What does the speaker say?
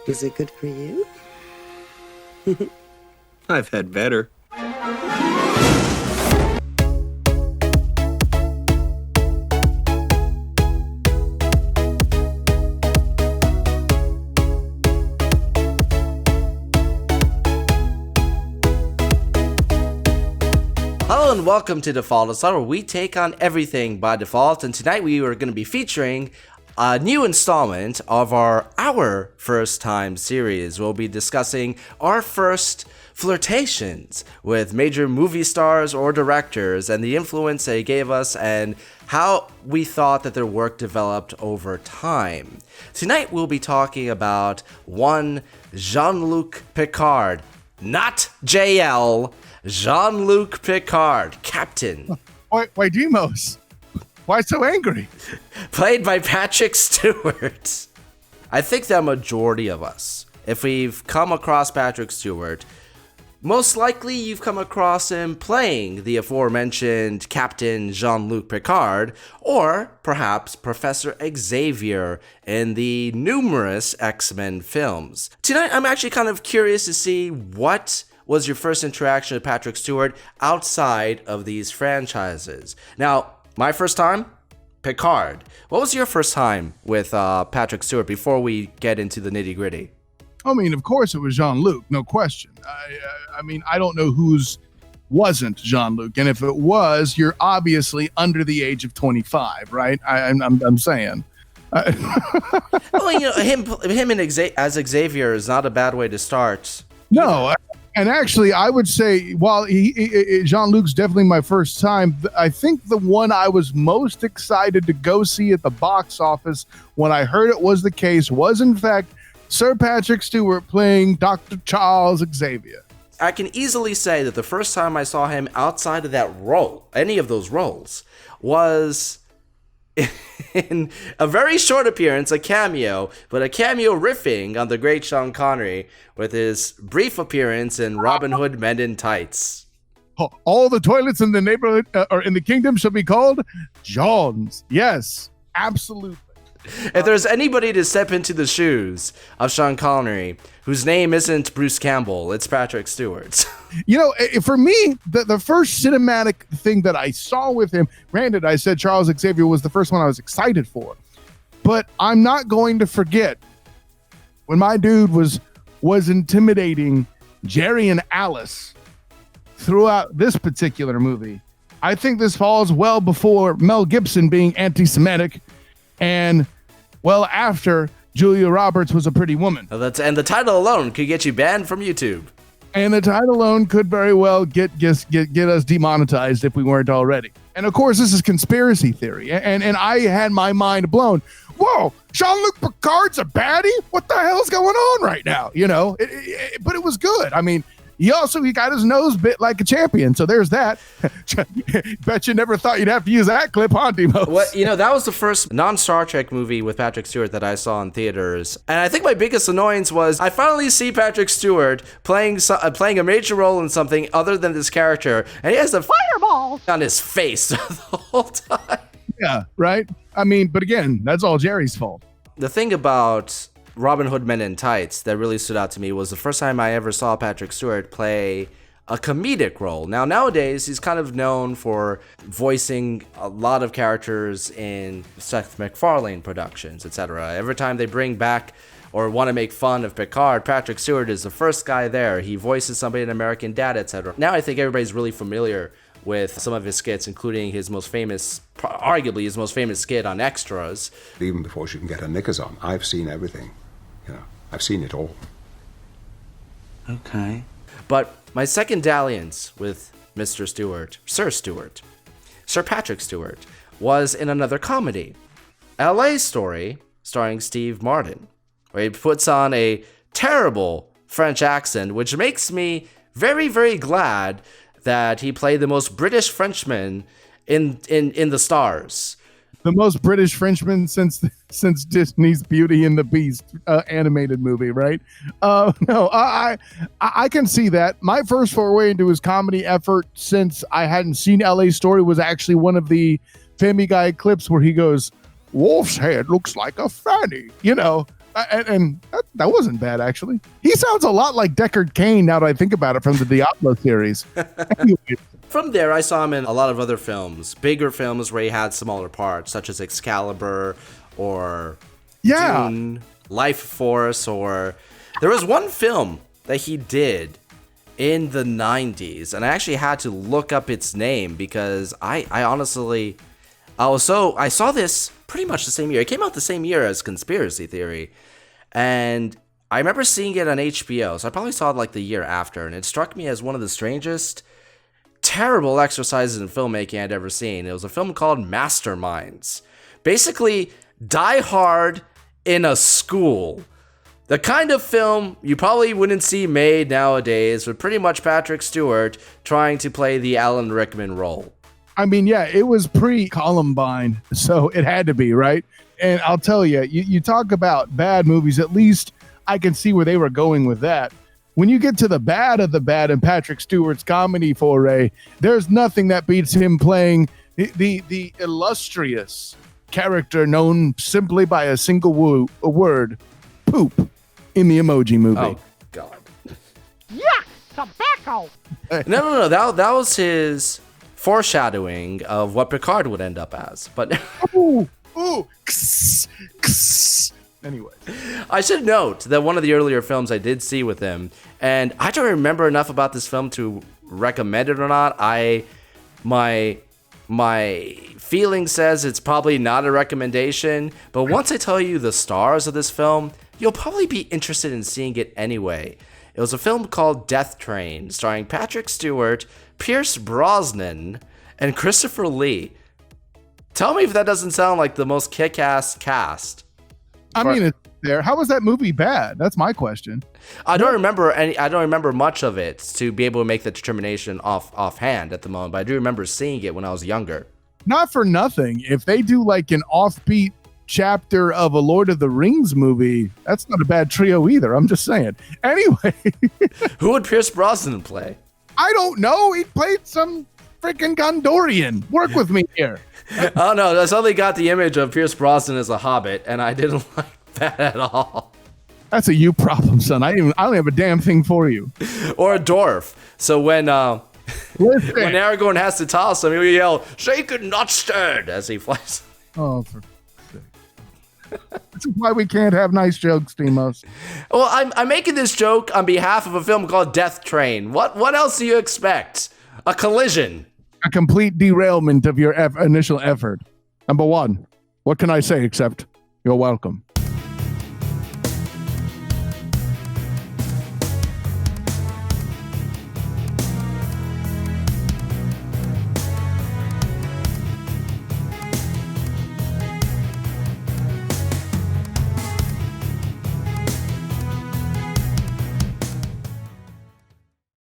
Is it good for you? I've had better. Hello and welcome to Default, a site where we take on everything by default, and tonight we are going to be featuring a new installment of our first time series. We'll be discussing our first flirtations with major movie stars or directors and the influence they gave us and how we thought that their work developed over time. Tonight we'll be talking about one Jean-Luc Picard, not JL, Jean-Luc Picard, Captain. Why Demos? Why so angry? Played by Patrick Stewart. I think the majority of us, if we've come across Patrick Stewart, most likely you've come across him playing the aforementioned Captain Jean-Luc Picard, or perhaps Professor Xavier in the numerous X-Men films. Tonight, I'm actually kind of curious to see what was your first interaction with Patrick Stewart outside of these franchises. Now, my first time? Picard. What was your first time with Patrick Stewart before we get into the nitty-gritty? I mean, of course it was Jean-Luc, no question. I mean, I don't know whose wasn't Jean-Luc, and if it was, you're obviously under the age of 25, right? I'm saying. Well, you know, him as Xavier is not a bad way to start. No, and actually, I would say, while Jean-Luc's definitely my first time, I think the one I was most excited to go see at the box office when I heard it was the case was, in fact, Sir Patrick Stewart playing Dr. Charles Xavier. I can easily say that the first time I saw him outside of that role, any of those roles, was in a very short appearance, a cameo, but a cameo riffing on the great Sean Connery with his brief appearance in Robin Hood Men in Tights. All the toilets in the neighborhood or in the kingdom shall be called John's. Yes, absolutely. If there's anybody to step into the shoes of Sean Connery, whose name isn't Bruce Campbell, it's Patrick Stewart. You know, for me, the first cinematic thing that I saw with him, granted, I said Charles Xavier was the first one I was excited for, but I'm not going to forget when my dude was intimidating Jerry and Alice throughout this particular movie. I think this falls well before Mel Gibson being anti-Semitic and well after Julia Roberts was a pretty woman. And the title alone could get you banned from YouTube. And the title alone could very well get us demonetized if we weren't already. And of course, this is conspiracy theory. And I had my mind blown. Whoa, Jean-Luc Picard's a baddie? What the hell's going on right now? You know, but it was good. I mean, he got his nose bit like a champion. So there's that. Bet you never thought you'd have to use that clip, huh, Demos? Well, you know, that was the first non-Star Trek movie with Patrick Stewart that I saw in theaters. And I think my biggest annoyance was I finally see Patrick Stewart playing a major role in something other than this character. And he has a fireball on his face the whole time. Yeah, right? I mean, but again, that's all Jerry's fault. The thing about Robin Hood Men in Tights that really stood out to me was the first time I ever saw Patrick Stewart play a comedic role. Now, nowadays, he's kind of known for voicing a lot of characters in Seth MacFarlane productions, etc. Every time they bring back or want to make fun of Picard, Patrick Stewart is the first guy there. He voices somebody in American Dad, etc. Now I think everybody's really familiar with some of his skits, including his most famous, arguably his most famous skit on Extras. Even before she can get her knickers on, I've seen everything. You know, I've seen it all. Okay. But my second dalliance with Mr. Stewart, Sir Patrick Stewart, was in another comedy, L.A. Story, starring Steve Martin, where he puts on a terrible French accent, which makes me very, very glad that he played the most British Frenchman in the stars. The most British Frenchman since Disney's Beauty and the Beast animated movie, right? No, I can see that. My first foray into his comedy effort since I hadn't seen L.A. Story was actually one of the Family Guy clips where he goes, "Wolf's head looks like a fanny," you know. And that wasn't bad, actually. He sounds a lot like Deckard Cain now that I think about it from the Diablo series. Anyway. From there, I saw him in a lot of other films, bigger films where he had smaller parts, such as Excalibur or Dune, Life Force, or there was one film that he did in the 90s, and I actually had to look up its name because I saw this pretty much the same year. It came out the same year as Conspiracy Theory, and I remember seeing it on HBO, so I probably saw it like the year after, and it struck me as one of the strangest, terrible exercises in filmmaking I'd ever seen. It was a film called Masterminds. Basically, Die Hard in a school. The kind of film you probably wouldn't see made nowadays with pretty much Patrick Stewart trying to play the Alan Rickman role. I mean, yeah, it was pre-Columbine, so it had to be, right? And I'll tell you, you talk about bad movies, at least I can see where they were going with that. When you get to the bad of the bad in Patrick Stewart's comedy foray, there's nothing that beats him playing the illustrious character known simply by a single word, poop, in the Emoji Movie. Oh, God. Yuck! Tobacco! No. That was his foreshadowing of what Picard would end up as. But ooh, kss, kss. Anyway, I should note that one of the earlier films I did see with him, and I don't remember enough about this film to recommend it or not. My feeling says it's probably not a recommendation, but once I tell you the stars of this film, you'll probably be interested in seeing it anyway. It was a film called Death Train, starring Patrick Stewart, Pierce Brosnan, and Christopher Lee. Tell me if that doesn't sound like the most kick-ass cast. I mean, it's there. How was that movie bad? That's my question. I don't remember much of it to be able to make the determination offhand at the moment, but I do remember seeing it when I was younger. Not for nothing. If they do like an offbeat chapter of a Lord of the Rings movie, that's not a bad trio either. I'm just saying. Anyway. Who would Pierce Brosnan play? I don't know. He played some freaking Gondorian. Work with me here. Oh no, I suddenly got the image of Pierce Brosnan as a hobbit, and I didn't like that at all. That's a you problem, son. I don't have a damn thing for you. Or a dwarf. So when Aragorn has to toss him, he'll yell, "Shaken, not stirred," as he flies. Oh, for sake. This is why we can't have nice jokes, Demos. Well, I'm making this joke on behalf of a film called Death Train. What else do you expect? A collision. A complete derailment of your initial effort. Number one, what can I say except you're welcome?